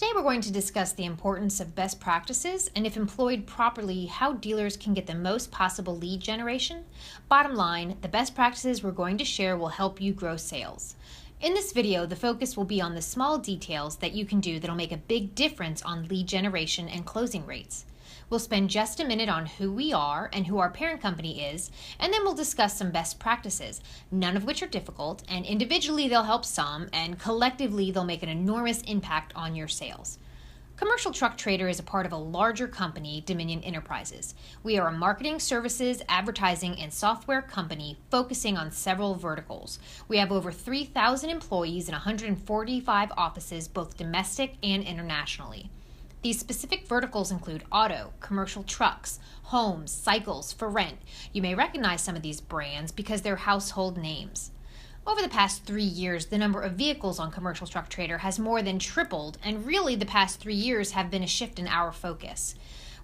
Today we're going to discuss the importance of best practices and, if employed properly, how dealers can get the most possible lead generation. Bottom line, the best practices we're going to share will help you grow sales. In this video, the focus will be on the small details that you can do that'll make a big difference on lead generation and closing rates. We'll spend just a minute on who we are and who our parent company is, and then we'll discuss some best practices, none of which are difficult, and individually they'll help some, and collectively they'll make an enormous impact on your sales. Commercial Truck Trader is a part of a larger company, Dominion Enterprises. We are a marketing, services, advertising, and software company focusing on several verticals. We have over 3,000 employees in 145 offices, both domestic and internationally. These specific verticals include auto, commercial trucks, homes, cycles, for rent. You may recognize some of these brands because they're household names. Over the past 3 years, the number of vehicles on Commercial Truck Trader has more than tripled, and really the past 3 years have been a shift in our focus.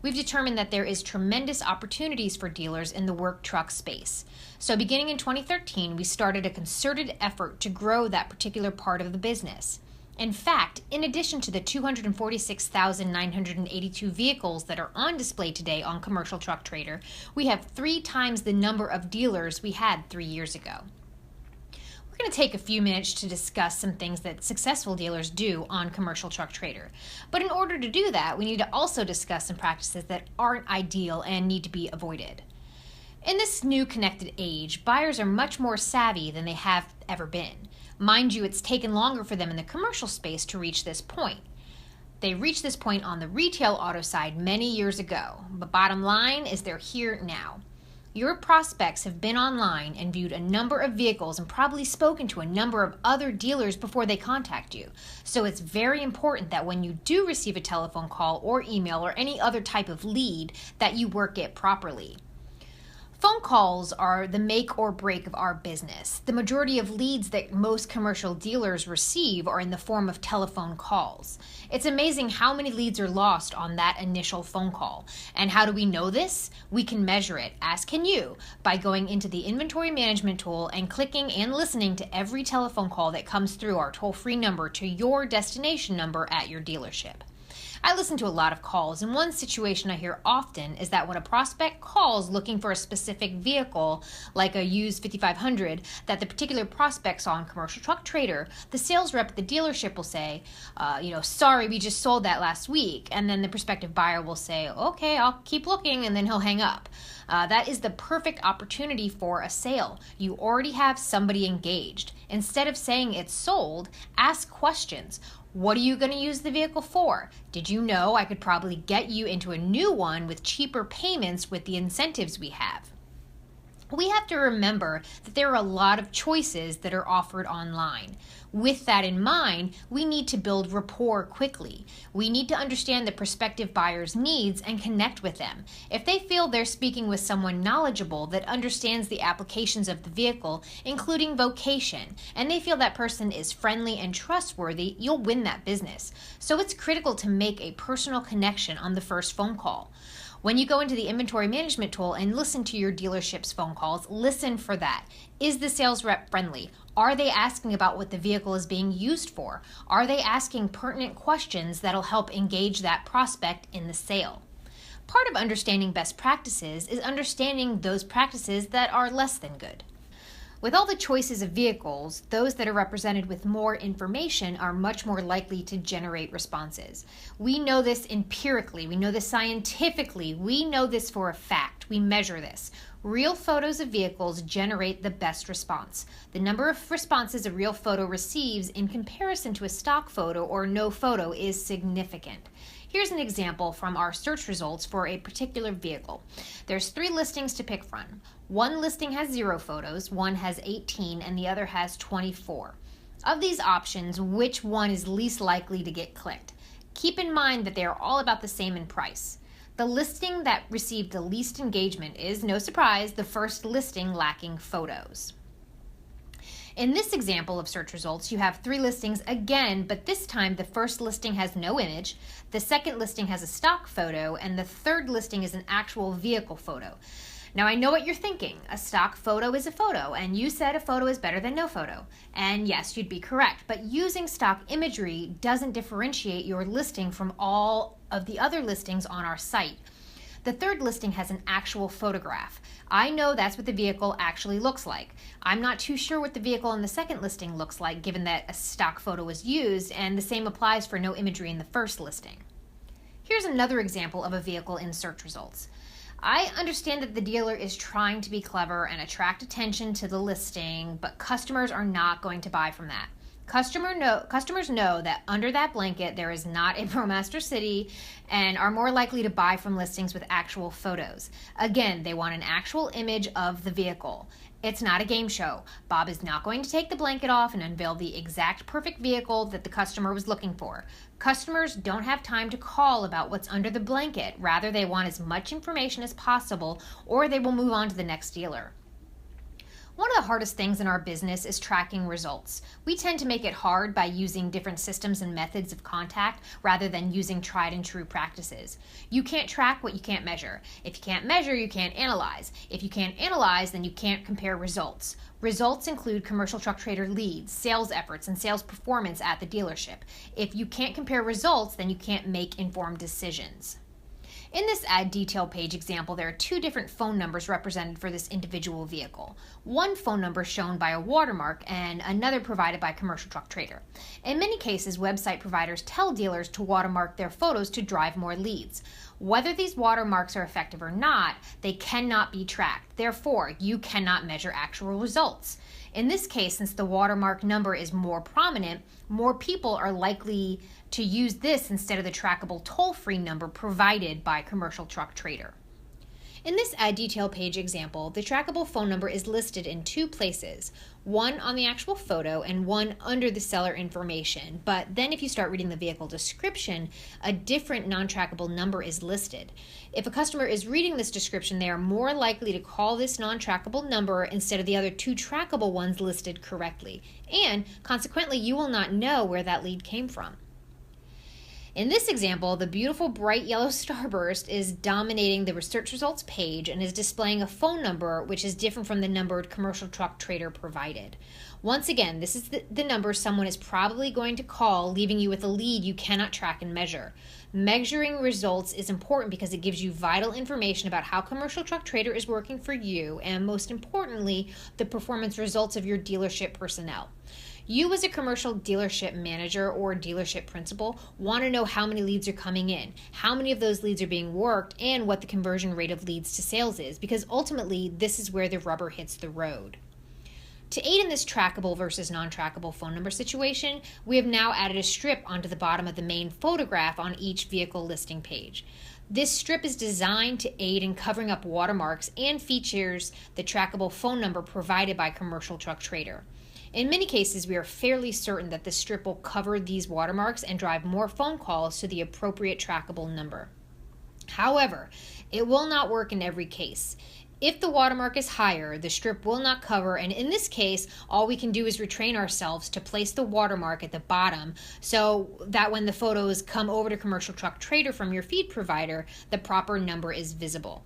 We've determined that there is tremendous opportunities for dealers in the work truck space. So beginning in 2013, we started a concerted effort to grow that particular part of the business. In fact, in addition to the 246,982 vehicles that are on display today on Commercial Truck Trader, we have 3 times the number of dealers we had 3 years ago. We're going to take a few minutes to discuss some things that successful dealers do on Commercial Truck Trader. But in order to do that, we need to also discuss some practices that aren't ideal and need to be avoided. In this new connected age, buyers are much more savvy than they have ever been. Mind you, it's taken longer for them in the commercial space to reach this point. They reached this point on the retail auto side many years ago, but bottom line is they're here now. Your prospects have been online and viewed a number of vehicles and probably spoken to a number of other dealers before they contact you. So it's very important that when you do receive a telephone call or email or any other type of lead, that you work it properly. Phone calls are the make or break of our business. The majority of leads that most commercial dealers receive are in the form of telephone calls. It's amazing how many leads are lost on that initial phone call. And how do we know this? We can measure it, as can you, by going into the inventory management tool and clicking and listening to every telephone call that comes through our toll-free number to your destination number at your dealership. I listen to a lot of calls, and one situation I hear often is that when a prospect calls looking for a specific vehicle, like a used 5500, that the particular prospect saw on Commercial Truck Trader, the sales rep at the dealership will say, sorry, we just sold that last week. And then the prospective buyer will say, okay, I'll keep looking, and then he'll hang up. That is the perfect opportunity for a sale. You already have somebody engaged. Instead of saying it's sold, ask questions. What are you going to use the vehicle for? Did you know I could probably get you into a new one with cheaper payments with the incentives we have? We have to remember that there are a lot of choices that are offered online. With that in mind, we need to build rapport quickly. We need to understand the prospective buyer's needs and connect with them. If they feel they're speaking with someone knowledgeable that understands the applications of the vehicle, including vocation, and they feel that person is friendly and trustworthy, you'll win that business. So it's critical to make a personal connection on the first phone call. When you go into the inventory management tool and listen to your dealership's phone calls, listen for that. Is the sales rep friendly? Are they asking about what the vehicle is being used for? Are they asking pertinent questions that'll help engage that prospect in the sale? Part of understanding best practices is understanding those practices that are less than good. With all the choices of vehicles, those that are represented with more information are much more likely to generate responses. We know this empirically, we know this scientifically, we know this for a fact, we measure this. Real photos of vehicles generate the best response. The number of responses a real photo receives in comparison to a stock photo or no photo is significant. Here's an example from our search results for a particular vehicle. There's 3 listings to pick from. One listing has 0 photos, one has 18, and the other has 24. Of these options, which one is least likely to get clicked? Keep in mind that they are all about the same in price. The listing that received the least engagement is, no surprise, the first listing lacking photos. In this example of search results, you have 3 listings again, but this time the first listing has no image, the second listing has a stock photo, and the third listing is an actual vehicle photo. Now, I know what you're thinking. A stock photo is a photo, and you said a photo is better than no photo. And yes, you'd be correct, but using stock imagery doesn't differentiate your listing from all of the other listings on our site. The third listing has an actual photograph. I know that's what the vehicle actually looks like. I'm not too sure what the vehicle in the second listing looks like, given that a stock photo was used, and the same applies for no imagery in the first listing. Here's another example of a vehicle in search results. I understand that the dealer is trying to be clever and attract attention to the listing, but customers are not going to buy from that. Customers know that under that blanket there is not a ProMaster City and are more likely to buy from listings with actual photos. Again, they want an actual image of the vehicle. It's not a game show. Bob is not going to take the blanket off and unveil the exact perfect vehicle that the customer was looking for. Customers don't have time to call about what's under the blanket. Rather, they want as much information as possible, or they will move on to the next dealer. One of the hardest things in our business is tracking results. We tend to make it hard by using different systems and methods of contact rather than using tried and true practices. You can't track what you can't measure. If you can't measure, you can't analyze. If you can't analyze, then you can't compare results. Results include commercial truck trader leads, sales efforts, and sales performance at the dealership. If you can't compare results, then you can't make informed decisions. In this Add Detail page example, there are two different phone numbers represented for this individual vehicle. One phone number shown by a watermark and another provided by Commercial Truck Trader. In many cases, website providers tell dealers to watermark their photos to drive more leads. Whether these watermarks are effective or not, they cannot be tracked. Therefore, you cannot measure actual results. In this case, since the watermark number is more prominent, more people are likely to use this instead of the trackable toll-free number provided by Commercial Truck Trader. In this Add Detail page example, the trackable phone number is listed in two places, one on the actual photo and one under the seller information. But then if you start reading the vehicle description, a different non-trackable number is listed. If a customer is reading this description, they are more likely to call this non-trackable number instead of the other two trackable ones listed correctly. And consequently, you will not know where that lead came from. In this example, the beautiful bright yellow starburst is dominating the search results page and is displaying a phone number which is different from the numbered Commercial Truck Trader provided. Once again, this is the number someone is probably going to call, leaving you with a lead you cannot track and measure. Measuring results is important because it gives you vital information about how Commercial Truck Trader is working for you and, most importantly, the performance results of your dealership personnel. You as a commercial dealership manager or dealership principal want to know how many leads are coming in, how many of those leads are being worked, and what the conversion rate of leads to sales is, because ultimately this is where the rubber hits the road. To aid in this trackable versus non-trackable phone number situation, we have now added a strip onto the bottom of the main photograph on each vehicle listing page. This strip is designed to aid in covering up watermarks and features the trackable phone number provided by Commercial Truck Trader. In many cases, we are fairly certain that the strip will cover these watermarks and drive more phone calls to the appropriate trackable number. However, it will not work in every case. If the watermark is higher, the strip will not cover, and in this case, all we can do is retrain ourselves to place the watermark at the bottom so that when the photos come over to Commercial Truck Trader from your feed provider, the proper number is visible.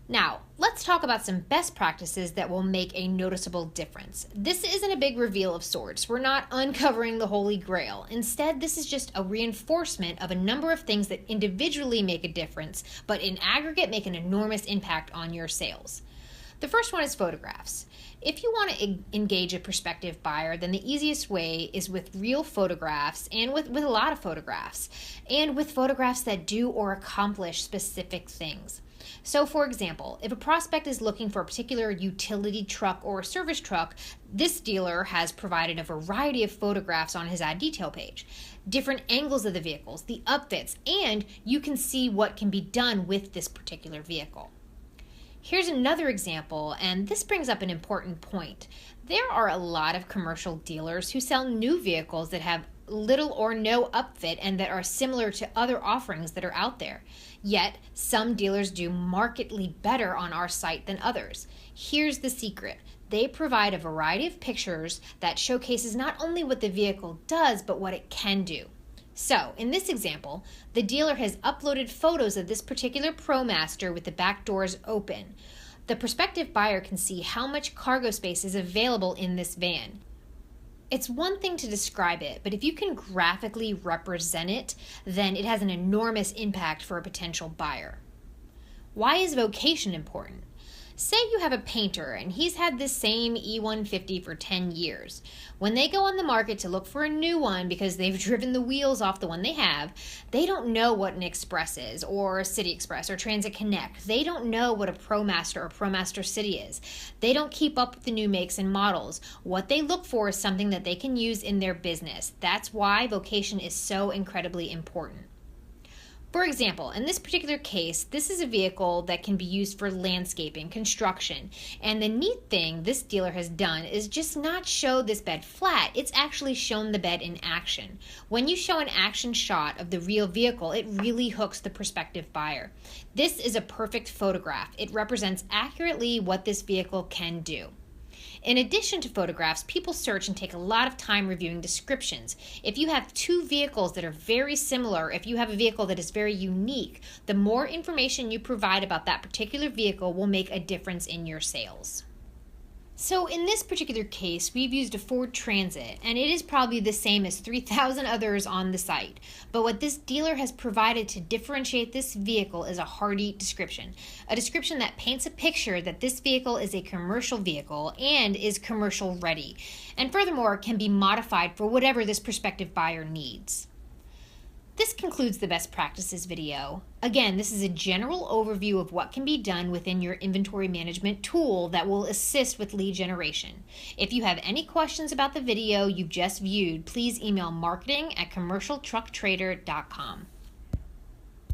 Now, let's talk about some best practices that will make a noticeable difference. This isn't a big reveal of sorts. We're not uncovering the Holy Grail. Instead, this is just a reinforcement of a number of things that individually make a difference, but in aggregate make an enormous impact on your sales. The first one is photographs. If you want to engage a prospective buyer, then the easiest way is with real photographs and with a lot of photographs, and with photographs that do or accomplish specific things. So, for example, if a prospect is looking for a particular utility truck or a service truck, this dealer has provided a variety of photographs on his Add Detail page, different angles of the vehicles, the upfits, and you can see what can be done with this particular vehicle. Here's another example, and this brings up an important point. There are a lot of commercial dealers who sell new vehicles that have little or no upfit and that are similar to other offerings that are out there. Yet, some dealers do markedly better on our site than others. Here's the secret. They provide a variety of pictures that showcases not only what the vehicle does, but what it can do. So, in this example, the dealer has uploaded photos of this particular ProMaster with the back doors open. the prospective buyer can see how much cargo space is available in this van. It's one thing to describe it, but if you can graphically represent it, then it has an enormous impact for a potential buyer. Why is vocation important? Say you have a painter and he's had this same E150 for 10 years. When they go on the market to look for a new one because they've driven the wheels off the one they have, they don't know what an Express is, or a City Express, or Transit Connect. They don't know what a ProMaster or ProMaster City is. They don't keep up with the new makes and models. What they look for is something that they can use in their business. That's why vocation is so incredibly important. For example, in this particular case, this is a vehicle that can be used for landscaping, construction, and the neat thing this dealer has done is just not show this bed flat, it's actually shown the bed in action. When you show an action shot of the real vehicle, it really hooks the prospective buyer. This is a perfect photograph. It represents accurately what this vehicle can do. In addition to photographs, people search and take a lot of time reviewing descriptions. If you have two vehicles that are very similar, if you have a vehicle that is very unique, the more information you provide about that particular vehicle will make a difference in your sales. So in this particular case, we've used a Ford Transit, and it is probably the same as 3,000 others on the site. But what this dealer has provided to differentiate this vehicle is a hardy description. A description that paints a picture that this vehicle is a commercial vehicle and is commercial ready, and furthermore can be modified for whatever this prospective buyer needs. This concludes the best practices video. Again, this is a general overview of what can be done within your inventory management tool that will assist with lead generation. If you have any questions about the video you've just viewed, please email marketing@commercialtrucktrader.com.